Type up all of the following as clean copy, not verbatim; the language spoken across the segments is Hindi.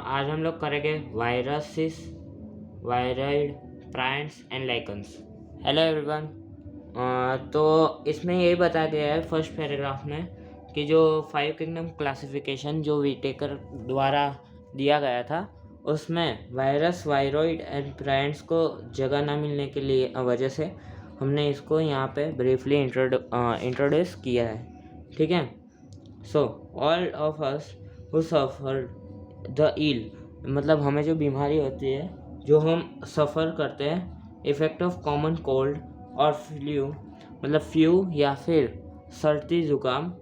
आज हम लोग करेंगे viruses, viroid, primes and lichens. Hello everyone. तो इसमें यही बताया गया है फर्स्ट पैराग्राफ में कि जो 5 किंगडम क्लासिफिकेशन जो विटेकर द्वारा दिया गया था उसमें वायरस, वायरॉइड एंड प्राइम्स को जगह ना मिलने के लिए वजह से हमने इसको यहाँ पे ब्रीफली इंट्रोड्यूस किया है। ठीक है। So all of us who suffer the ill, मतलब हमें जो बीमारी होती है, जो हम सफ़र करते हैं इफ़ेक्ट ऑफ कॉमन कोल्ड और फ्लू, मतलब फ्लू या फिर सर्दी ज़ुकाम,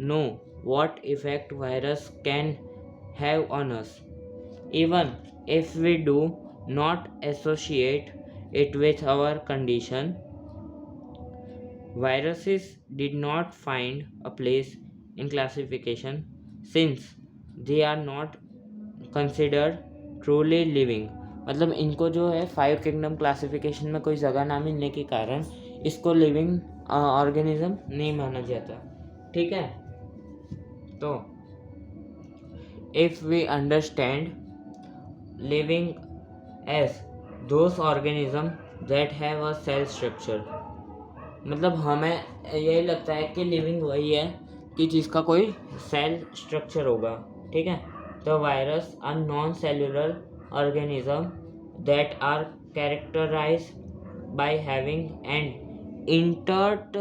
know what effect virus can have on us even if we do not associate it with our condition. Viruses did not find a place in classification since they are not considered truly living. मतलब इनको जो है 5 किंगडम क्लासिफिकेशन में कोई जगह ना मिलने के कारण इसको लिविंग ऑर्गेनिज्म नहीं माना जाता। ठीक है। तो if we understand living as those organism that have a cell structure, मतलब हमें यही लगता है कि लिविंग वही है कि जिसका कोई सेल स्ट्रक्चर होगा। ठीक है। तो virus are non cellular organism that are characterize by having an inert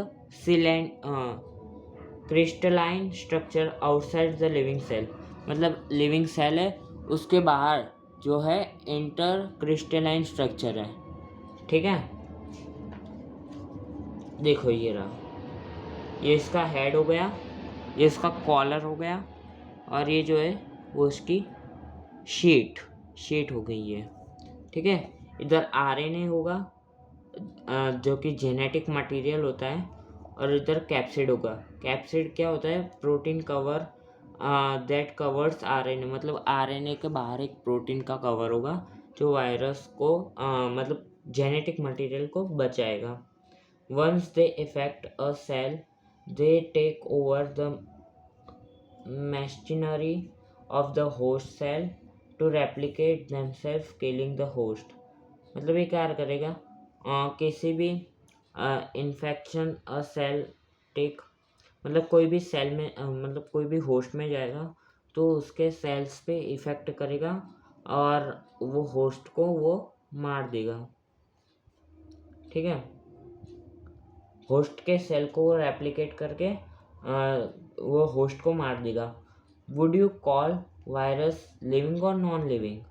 crystalline structure outside the living cell, मतलब लिविंग सेल है उसके बाहर जो है इंटर क्रिस्टलाइन स्ट्रक्चर है। ठीक है। देखो ये रहा, ये इसका हेड हो गया, ये इसका कॉलर हो गया, और ये जो है वो इसकी शीट हो गई है। ठीक है। इधर आरएनए होगा जो कि जेनेटिक मटेरियल होता है, और इधर कैप्सिड होगा। कैप्सिड क्या होता है? Protein cover that covers RNA, मतलब आरएनए के बाहर एक प्रोटीन का कवर होगा जो वायरस को मतलब जेनेटिक मटेरियल को बचाएगा। Once they affect a cell, they take over the machinery of the host cell to replicate themselves, killing the host. मतलब ये क्या करेगा? किसी भी इन्फेक्शन अ सेल टेक, मतलब कोई भी सेल में मतलब कोई भी होस्ट में जाएगा तो उसके सेल्स पे इफ़ेक्ट करेगा और वो होस्ट को वो मार देगा। ठीक है। होस्ट के सेल को वो रेप्लिकेट करके वो होस्ट को मार देगा। Would you call virus living और non living?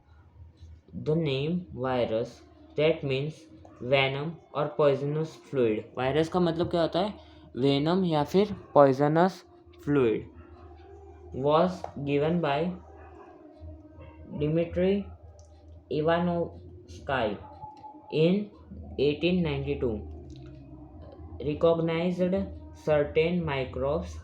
The name virus that means venom और पॉइजनस फ्लूइड। वायरस का मतलब क्या होता है? वेनम या फिर poisonous fluid. Was given by Dmitri Ivanovsky in 1892। recognized certain microbes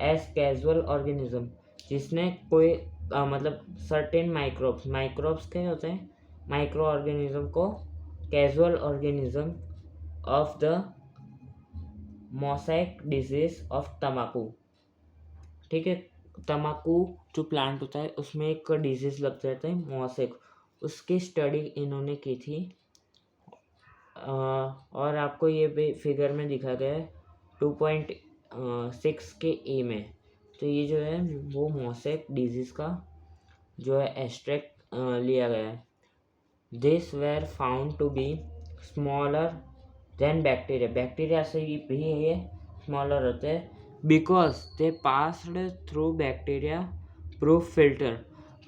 as casual organism, जिसने कोई मतलब certain microbes क्या होते हैं? माइक्रो ऑर्गेनिज्म को casual organism of the mosaic disease of तम्बाकू। ठीक है। तम्बाकू जो प्लांट होता है उसमें एक डिजीज लग जाता है मोसैक, उसकी स्टडी इन्होंने की थी। और आपको ये फिगर में दिखा गया है 2.6 के ए में। तो ये जो है वो मोसैक डिजीज़ का जो है एक्सट्रैक्ट लिया गया है। This were found to be smaller than bacteria. Bacteria से भी ये स्मॉलर होते हैं because they passed through bacteria proof filter,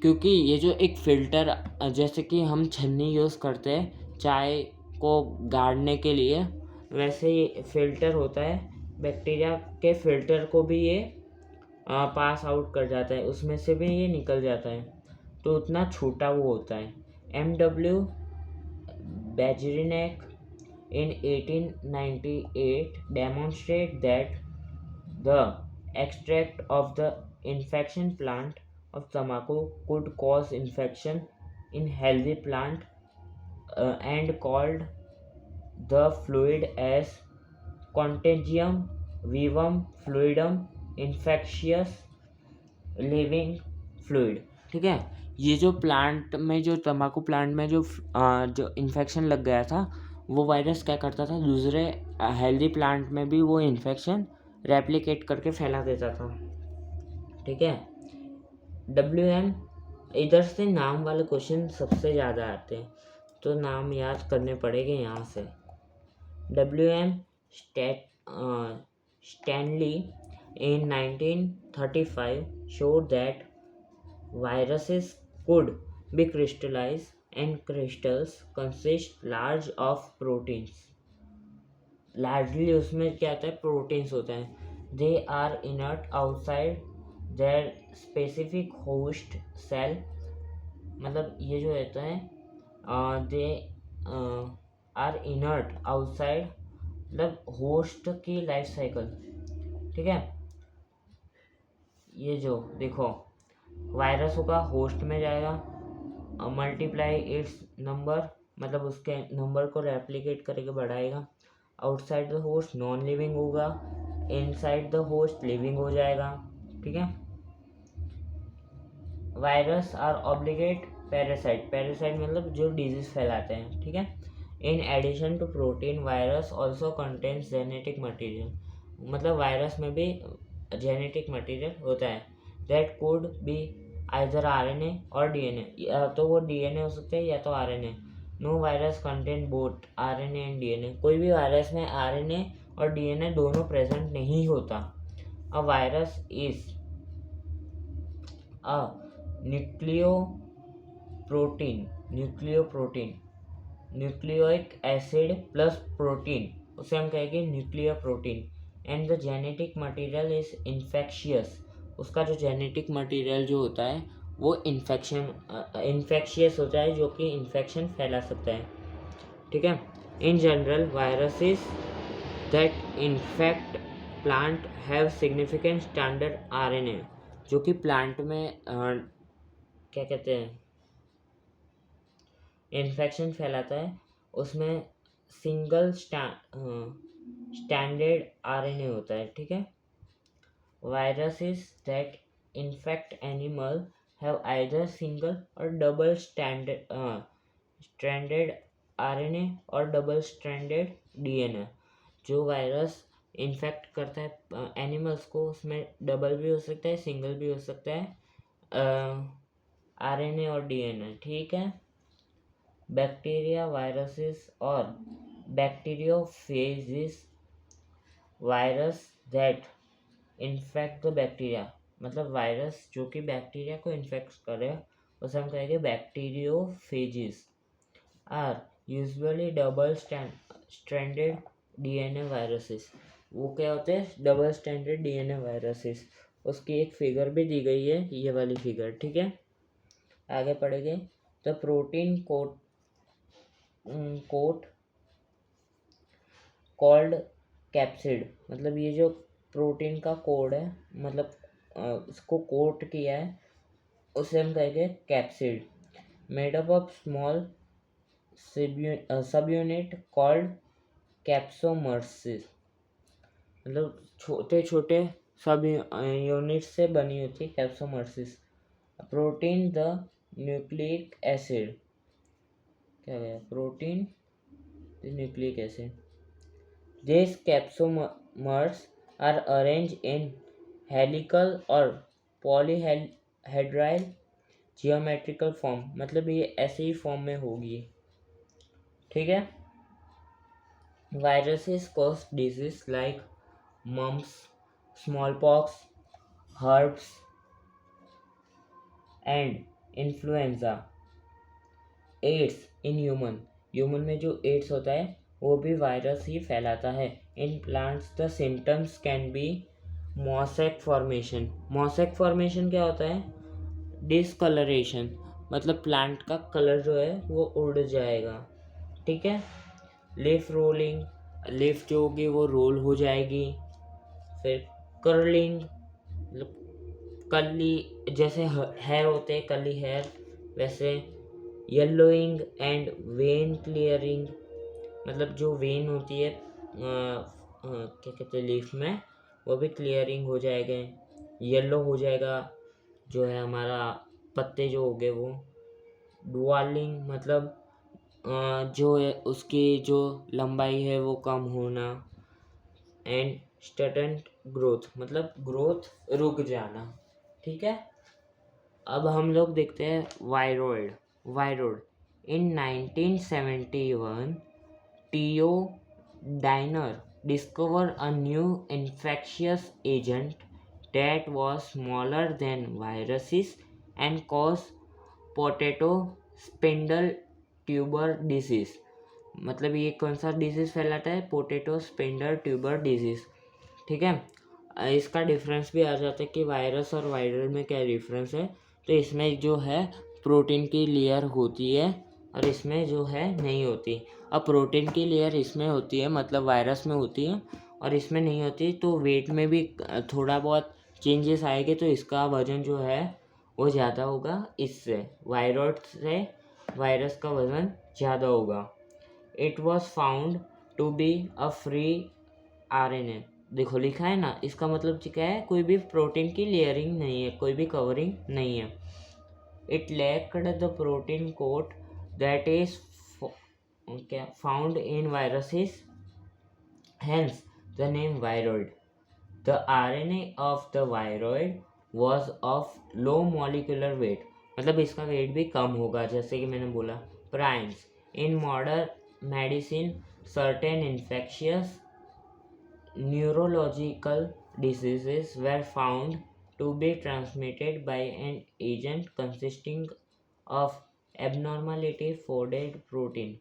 क्योंकि ये जो एक फ़िल्टर जैसे कि हम छन्नी यूज़ करते हैं चाय को गाड़ने के लिए, वैसे ही फिल्टर होता है। बैक्टीरिया के फिल्टर को भी ये पास आउट कर जाता है, उसमें से भी ये निकल जाता है, तो उतना छोटा वो होता है। M.W. Bajrinek in 1898 demonstrate that the extract of the infection plant of tobacco could cause infection in healthy plant and called the fluid as contagium vivum fluidum infectious living fluid। ठीक है। ये जो प्लांट में जो तंबाकू प्लांट में जो इन्फेक्शन लग गया था, वो वायरस क्या करता था, दूसरे हेल्दी प्लांट में भी वो इन्फेक्शन रेप्लिकेट करके फैला देता था। ठीक है। WM, इधर से नाम वाले क्वेश्चन सबसे ज़्यादा आते हैं, तो नाम याद करने पड़ेंगे यहाँ से। WM Stanley in 1935 showed that viruses could be crystallized and crystals consist large of proteins. Largely उसमें क्या होता है, प्रोटीन्स होते हैं। They are inert outside their specific host cell, मतलब ये जो रहता है दे आर इनर्ट आउटसाइड मतलब होस्ट की लाइफ साइकिल। ठीक है। ये जो देखो वायरस होगा होस्ट में जाएगा, मल्टीप्लाई इट्स नंबर, मतलब उसके नंबर को रेप्लिकेट करके बढ़ाएगा। Outside the host non living होगा, इनसाइड द होस्ट लिविंग हो जाएगा। ठीक है। Virus are obligate parasite, parasite मतलब जो डिजीज फैलाते हैं। ठीक है। In addition to protein virus also contains genetic material, मतलब वायरस में भी जेनेटिक मटीरियल होता है। That could be either RNA और DNA, या तो वो DNA हो सकता है या तो RNA। No virus contain both RNA and DNA, कोई भी वायरस में RNA और DNA दोनों प्रेजेंट नहीं होता। A virus is a nucleic acid plus protein, उसे हम कहेंगे nuclear protein. And the genetic material is infectious, उसका जो जेनेटिक मटेरियल जो होता है वो इन्फेक्शियस होता है, जो कि इन्फेक्शन फैला सकता है। ठीक है। In general viruses that infect plant have significant standard RNA, जो कि प्लांट में क्या कहते हैं इन्फेक्शन फैलाता है, उसमें सिंगल स्टैंडर्ड RNA होता है। ठीक है। Viruses that infect animal have either single और डबल स्ट्रैंडेड RNA और डबल स्ट्रैंडेड DNA। जो वायरस इन्फेक्ट करता है एनिमल्स को, उसमें डबल भी हो सकता है, सिंगल भी हो सकता है, RNA और DNA। ठीक है। बैक्टीरिया वायरसेस और bacteriophages, virus that infect the bacteria, मतलब वायरस जो कि बैक्टीरिया को इन्फेक्ट करे उसे हम कहेंगे bacteriophages. Are usually double stranded DNA viruses, वो क्या होते हैं, डबल स्टैंडर्ड DNA वायरसेस। उसकी एक फिगर भी दी गई है, ये वाली फिगर। ठीक है। आगे पढ़ेंगे। The protein coat called capsid, मतलब ये जो प्रोटीन का कोड है, मतलब उसको कोट किया है, उसे हम कहेंगे capsid. Made up of small sub unit called capsomeres, मतलब छोटे छोटे सब यूनिट से बनी होती है capsomeres. Protein the nucleic acid, क्या गया, protein the nucleic acid. These capsomers are arranged in helical or polyhedral geometrical form, मतलब ये ऐसे ही फॉर्म में होगी। ठीक है। Viruses cause disease like mumps, smallpox, herpes and influenza। AIDS in human में जो एड्स होता है वो भी वायरस ही फैलाता है। In plants the symptoms can be mosaic formation. Mosaic formation क्या होता है, डिसकलरेशन, मतलब प्लांट का कलर जो है वो उड़ जाएगा। ठीक है। लीफ रोलिंग, लीफ जो होगी वो रोल हो जाएगी। फिर कर्लिंग, मतलब कली जैसे हेयर होते हैं, कली हेयर वैसे। येलोइंग एंड वेन क्लियरिंग, मतलब जो वेन होती है क्या कहते हैं लीफ में, वो भी क्लियरिंग हो जाएगा, येलो हो जाएगा जो है हमारा पत्ते जो हो गए वो। ड्वार्लिंग मतलब जो है उसकी जो लंबाई है वो कम होना। एंड स्टंट ग्रोथ मतलब ग्रोथ रुक जाना। ठीक है, अब हम लोग देखते हैं viroid. In 1971 T O Diener discovered a new infectious agent that was smaller than viruses and caused potato spindle tuber disease. मतलब ये कौन सा डिजीज फैलाता है? Potato spindle tuber disease. ठीक है, इसका डिफरेंस भी आ जाता है कि वायरस और वायरल में क्या डिफरेंस है। तो इसमें जो है प्रोटीन की लेयर होती है और इसमें जो है नहीं होती। अब प्रोटीन की लेयर इसमें होती है मतलब वायरस में होती है और इसमें नहीं होती, तो वेट में भी थोड़ा बहुत चेंजेस आएंगे, तो इसका वजन जो है वो ज़्यादा होगा। इससे वायरस से वायरस का वजन ज़्यादा होगा। It was found to be a free RNA। देखो लिखा है ना, इसका मतलब क्या है? कोई भी प्रोटीन की लेयरिंग नहीं है, कोई भी कवरिंग नहीं है। It lacked the protein coat that is found in viruses, hence the name viroid. The RNA of the viroid was of low molecular weight, मतलब इसका वेट भी कम होगा, जैसे कि मैंने बोला। Primes in modern medicine certain infectious neurological diseases were found to be transmitted by an agent consisting of abnormality folded protein।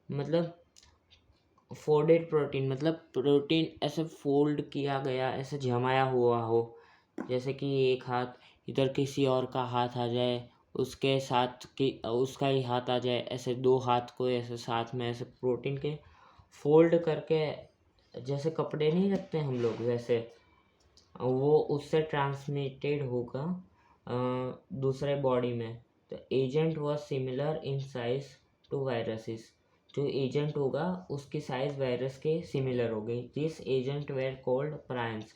मतलब फोल्डेड प्रोटीन मतलब प्रोटीन ऐसे फोल्ड किया गया, ऐसे जमाया हुआ हो, जैसे कि एक हाथ इधर किसी और का हाथ आ जाए, उसके साथ कि उसका ही हाथ आ जाए, ऐसे दो हाथ को ऐसे साथ में ऐसे प्रोटीन के फोल्ड करके, जैसे कपड़े नहीं रखते हम लोग वैसे, वो उससे ट्रांसमिटेड होगा दूसरे बॉडी में। तो agent was similar in size to viruses. जो एजेंट होगा उसकी साइज वायरस के सिमिलर हो गई। This agent were called prions.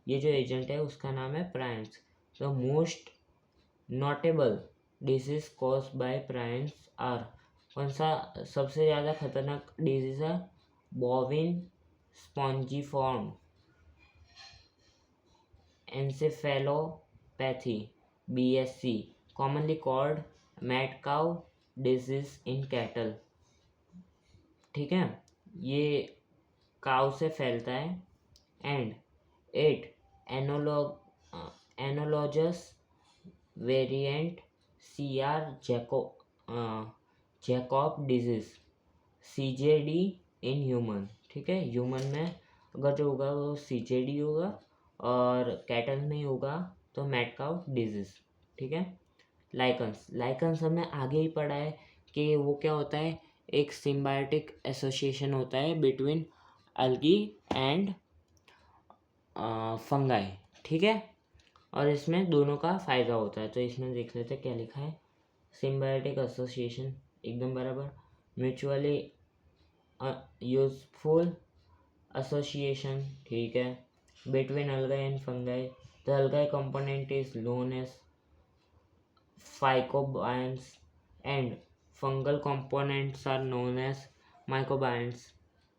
ये जो एजेंट है उसका नाम है prions. The most notable disease cause by prions are. कौन सा सबसे ज़्यादा खतरनाक डिजीज है? Bovine spongiform encephalopathy BSC, commonly called mad cow disease in cattle। ठीक है, ये काउ से फैलता है। And it analogous variant CR Jakob disease CJD in human. ठीक है, ह्यूमन में अगर जो होगा वो CJD होगा और कैटल में होगा तो मैड काउ डिजीज। ठीक है, लाइकन्स हमने आगे ही पढ़ा है कि वो क्या होता है, एक सिम्बायोटिक एसोसिएशन होता है बिटवीन अल्गी एंड फंगाई। ठीक है, और इसमें दोनों का फ़ायदा होता है। तो इसमें देख लेते हैं क्या लिखा है। सिम्बायोटिक एसोसिएशन एकदम बराबर। म्यूचुअली यूजफुल एसोसिएशन, ठीक है, between algae and fungi। The algae component is known as phycobionts and fungal components are known as mycobionts।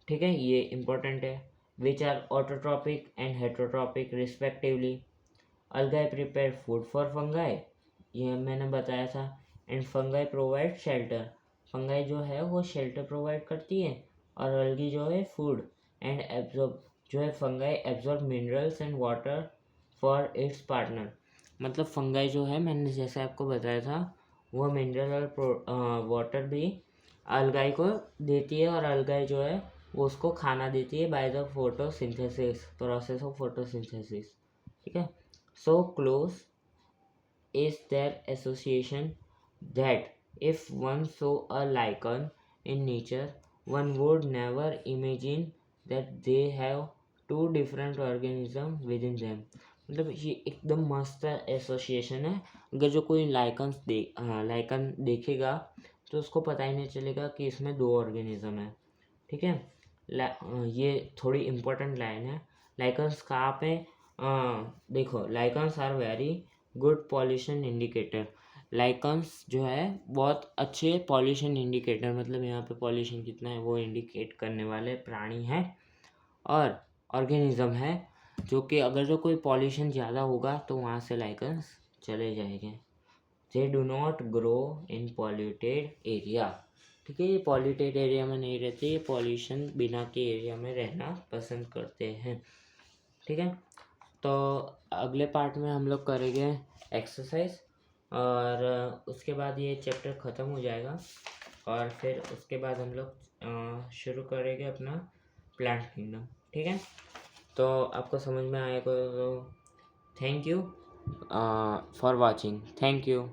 ठीक है, ये important है। Which are autotrophic and heterotrophic respectively। Algae prepare food for fungi, ये मैंने बताया था। And fungi provide shelter। fungi जो है वो shelter provide करती है और algae जो है food and absorb जो है fungi absorb minerals and water for its partner. मतलब फंगाई जो है मैंने जैसे आपको बताया था वो मिनरल और वाटर भी अलगाई को देती है और अलगाई जो है वो उसको खाना देती है by the photosynthesis, process of photosynthesis. ठीक है, so close is their association that if one saw a lichen in nature, one would never imagine that they have two different organisms within them। मतलब ये एकदम मस्त एसोसिएशन है। अगर जो कोई लाइकन देखेगा तो उसको पता ही नहीं चलेगा कि इसमें दो ऑर्गेनिज्म है। ठीक है, ये थोड़ी इम्पोर्टेंट लाइन है। लाइकन्स कहाँ पे देखो, lichens are very good pollution indicator. Lichens जो है बहुत अच्छे पॉल्यूशन इंडिकेटर, मतलब यहाँ पे पॉल्यूशन कितना है वो इंडिकेट करने वाले प्राणी हैं और ऑर्गेनिज्म है, जो कि अगर जो कोई पॉल्यूशन ज़्यादा होगा तो वहाँ से लाइकन्स चले जाएंगे। They do not grow in polluted area. ठीक है, ये पॉल्यूटेड एरिया में नहीं रहते, ये पॉल्यूशन बिना के एरिया में रहना पसंद करते हैं। ठीक है, तो अगले पार्ट में हम लोग करेंगे एक्सरसाइज और उसके बाद ये चैप्टर ख़त्म हो जाएगा और फिर उसके बाद हम लोग शुरू करेंगे अपना प्लांट किंगडम। ठीक है, तो आपको समझ में आएगा तो thank you for watching. Thank you.